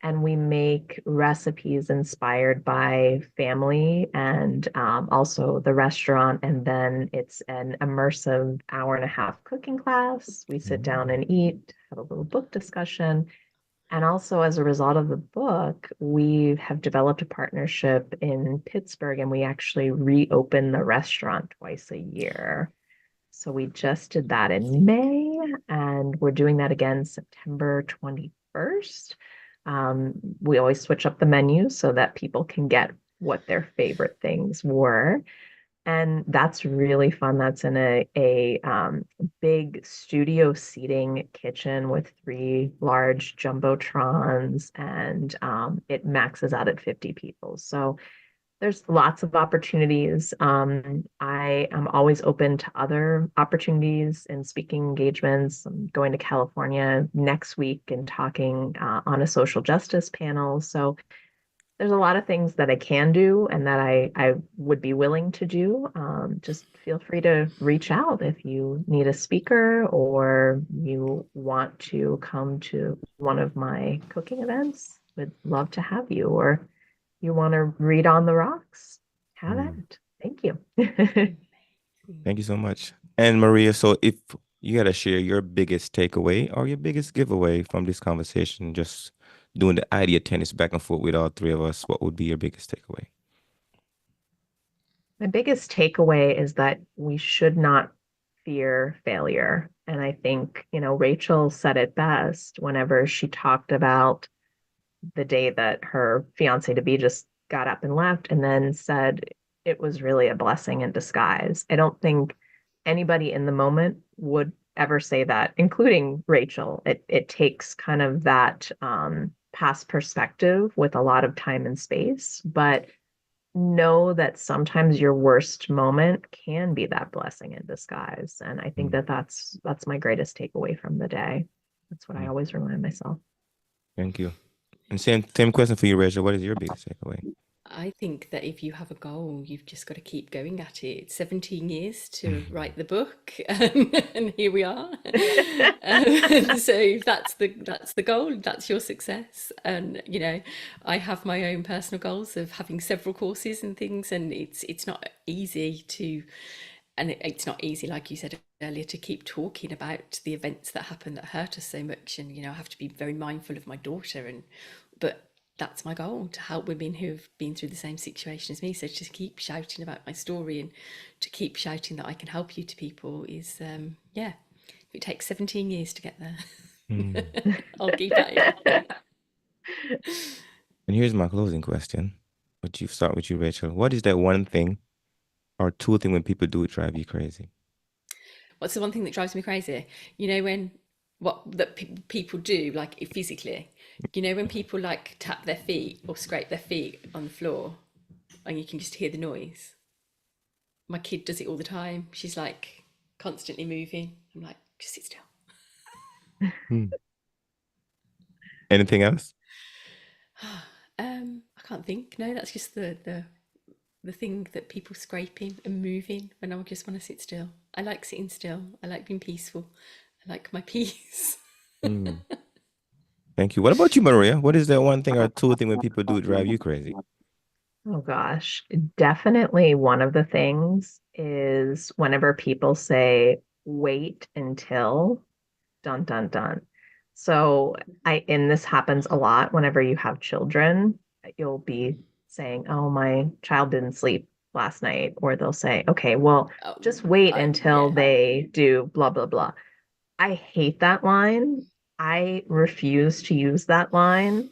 C: and we make recipes inspired by family and also the restaurant. And then it's an immersive hour-and-a-half cooking class. We sit down
A: Mm.
C: and eat, have a little book discussion, and also, as a result of the book, we have developed a partnership in Pittsburgh, and we actually reopen the restaurant twice a year. So we just did that in May, and we're doing that again September 21st. We always switch up the menu so that people can get what their favorite things were. And that's really fun. That's in a big studio seating kitchen with three large jumbotrons, and it maxes out at 50 people. So there's lots of opportunities. I am always open to other opportunities and speaking engagements. I'm going to California next week and talking on a social justice panel. So there's a lot of things that I can do and that I would be willing to do. Just feel free to reach out if you need a speaker or you want to come to one of my cooking events. Would love to have you. Or you want to read on the rocks, have at
A: Mm.
C: it. Thank you.
A: Thank you so much. And Maria, so if you gotta share your biggest takeaway or your biggest giveaway from this conversation, just doing the idea tennis back and forth with all three of us, what would be your biggest takeaway?
C: My biggest takeaway is that we should not fear failure. And I think, Rachel said it best whenever she talked about the day that her fiance to be just got up and left and then said it was really a blessing in disguise. I don't think anybody in the moment would ever say that, including Rachel. It takes kind of that past perspective with a lot of time and space, but know that sometimes your worst moment can be that blessing in disguise. And I think
A: Mm,
C: that that's my greatest takeaway from the day. That's what I
A: mm.
C: always remind myself.
A: Thank you. And same question for you, Rachel. What is your biggest takeaway?
B: I think that if you have a goal, you've just got to keep going at it. It's 17 years to write the book, and here we are. So if that's the goal, that's your success. And I have my own personal goals of having several courses and things, and it's not easy to, and it's not easy, like you said earlier, to keep talking about the events that happened that hurt us so much. And I have to be very mindful of my daughter, but that's my goal, to help women who've been through the same situation as me. So to keep shouting about my story and to keep shouting that I can help you to people is, yeah, if it takes 17 years to get there,
A: Mm.
B: I'll keep at it.
A: And here's my closing question. Would you start with you, Rachel? What is that one thing or two thing when people do it drive you crazy?
B: What's the one thing that drives me crazy? When what that people do, like physically, when people like tap their feet or scrape their feet on the floor and you can just hear the noise. My kid does it all the time. She's like constantly moving. I'm like, just sit still.
A: Hmm. Anything else?
B: I can't think. No, that's just the thing that people scraping and moving when I just want to sit still. I like sitting still. I like being peaceful. I like my peace.
A: Hmm. Thank you. What about you, Maria? What is that one thing or two thing when people do it drive you crazy?
C: Oh gosh, definitely one of the things is whenever people say wait until dun dun dun. So and this happens a lot whenever you have children, you'll be saying, "Oh, my child didn't sleep last night," or they'll say, "Okay, well, just wait until
B: Yeah.
C: they do blah blah blah." I hate that line. I refuse to use that line.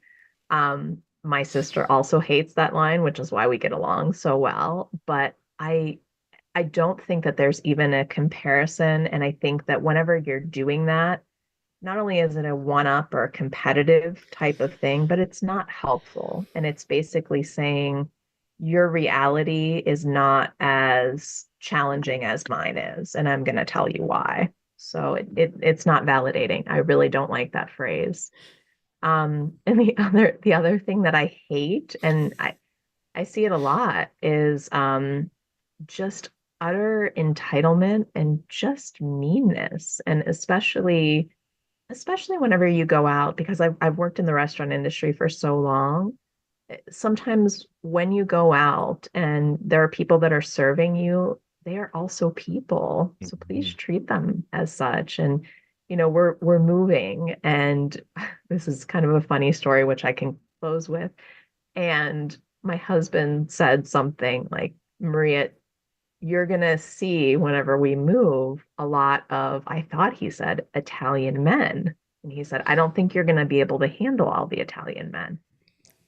C: My sister also hates that line, which is why we get along so well. But I don't think that there's even a comparison. And I think that whenever you're doing that, not only is it a one up or a competitive type of thing, but it's not helpful. And it's basically saying your reality is not as challenging as mine is. And I'm going to tell you why. So it's not validating. I really don't like that phrase. And the other thing that I hate, and I see it a lot, is just utter entitlement and just meanness. And especially whenever you go out, because I've worked in the restaurant industry for so long. Sometimes when you go out and there are people that are serving you, they are also people. So please
A: Mhm.
C: treat them as such. And we're moving, and this is kind of a funny story, which I can close with. And my husband said something like, "Maria, you're going to see whenever we move a lot of," I thought he said, "Italian men." And he said, "I don't think you're going to be able to handle all the Italian men."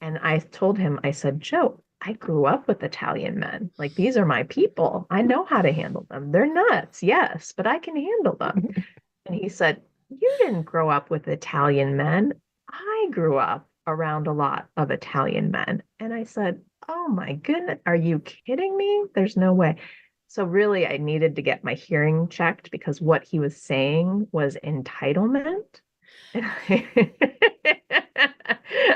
C: And I told him, I said, "Joe, I grew up with Italian men. Like, these are my people. I know how to handle them. They're nuts, yes, but I can handle them." And he said, "You didn't grow up with Italian men. I grew up around a lot of Italian men." And I said, "Oh my goodness, are you kidding me? There's no way." So really, I needed to get my hearing checked because what he was saying was entitlement. And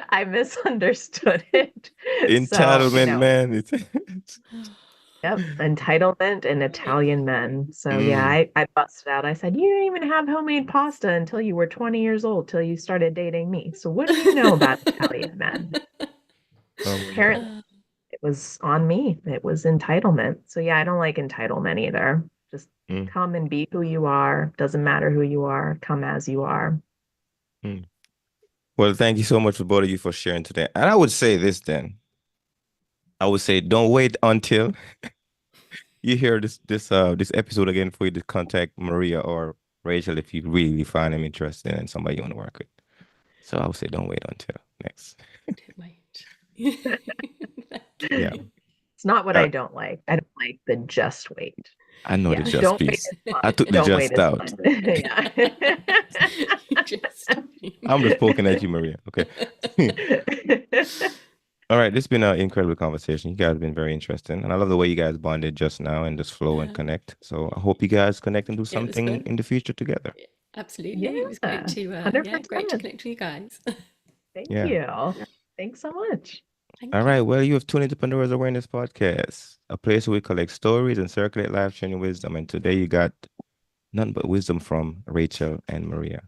C: I misunderstood it. So,
A: Entitlement, man. It's
C: yep, entitlement and Italian men. So yeah,
A: mm.
C: I busted out. I said, "You didn't even have homemade pasta until you were 20 years old, till you started dating me. So what do you know about Italian men?"
A: Oh my God.
C: Apparently, it was on me. It was entitlement. So yeah, I don't like entitlement either. Just
A: Mm,
C: come and be who you are. Doesn't matter who you are. Come as you are.
A: mm. Well, thank you so much for both of you for sharing today. And I would say this then. I would say don't wait until you hear this episode again for you to contact Maria or Rachel if you really find them interesting and somebody you want to work with. So I would say don't wait until next.
B: Don't wait.
A: Yeah.
C: It's not what
A: All
C: I
A: right.
C: don't like. I don't like the just wait.
A: I know the
C: Yeah,
A: just
C: don't wait
A: piece.
C: is fun.
A: I took the
C: Don't wait
A: just
C: is
A: out.
C: fun. Yeah.
B: Just
A: I'm just poking at you, Maria. Okay. All right. This has been an incredible conversation. You guys have been very interesting. And I love the way you guys bonded just now and just flow and connect. So I hope you guys connect and do
B: it was
A: something
B: fun.
A: in the future together.
B: Absolutely. It was great to great to
C: 100%.
B: connect with you guys.
C: Thank
A: Yeah.
C: you. Thanks so much.
B: Thank
A: All
B: you.
A: right. Well, you have tuned into Pandora's Awareness Podcast, a place where we collect stories and circulate life-changing wisdom. And today you got none but wisdom from Rachel and Maria.